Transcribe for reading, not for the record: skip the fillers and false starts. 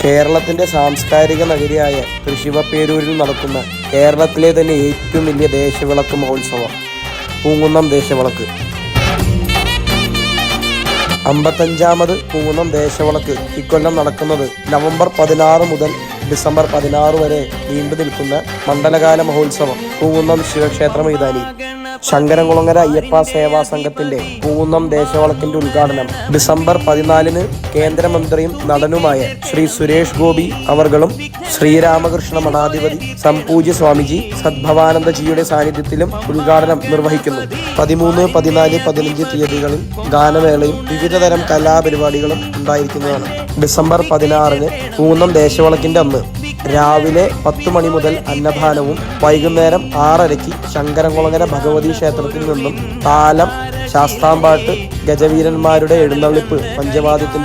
കേരളത്തിൻ്റെ സാംസ്കാരിക നഗരിയായ തൃശ്ശിവപ്പേരൂരിൽ നടക്കുന്ന കേരളത്തിലെ തന്നെ ഏറ്റവും വലിയ ദേശവിളക്ക് മഹോത്സവം പൂങ്കുന്നം ദേശവിളക്ക്. 55ാമത് പൂങ്കുന്നം ദേശവിളക്ക് ഇക്കൊല്ലം നടക്കുന്നത് നവംബർ 16 മുതൽ ഡിസംബർ 16 വരെ നീണ്ടു നിൽക്കുന്ന മണ്ഡലകാല മഹോത്സവം പൂങ്കുന്നം ശിവക്ഷേത്ര മൈതാനി. ശങ്കരംകുളങ്ങര അയ്യപ്പ സേവാ സംഘത്തിന്റെ പൂങ്കുന്നം ദേശവിളക്കിന്റെ ഉദ്ഘാടനം ഡിസംബർ 14 കേന്ദ്രമന്ത്രിയും നടനുമായ ശ്രീ സുരേഷ് ഗോപി അവർകളും ശ്രീരാമകൃഷ്ണ മഠാധിപതി സംപൂജ്യ സ്വാമിജി സദ്ഭവാനന്ദജിയുടെ സാന്നിധ്യത്തിലും ഉദ്ഘാടനം നിർവഹിക്കുന്നു. 13, 14, 15 തീയതികളിൽ ഗാനമേളയും വിവിധതരം കലാപരിപാടികളും ഉണ്ടായിരിക്കുന്നതാണ്. ഡിസംബർ 16 പൂങ്കുന്നം ദേശവിളക്കിന്റെ അന്ന് രാവിലെ 10 മണി മുതൽ അന്നദാനവും വൈകുന്നേരം 6:30 ശങ്കരംകുളങ്ങര ഭഗവതി ക്ഷേത്രത്തിൽ നിന്നും താലം, ശാസ്താംപാട്ട്, ഗജവീരന്മാരുടെ എഴുന്നള്ളിപ്പ്, പഞ്ചവാദ്യത്തിന്റെ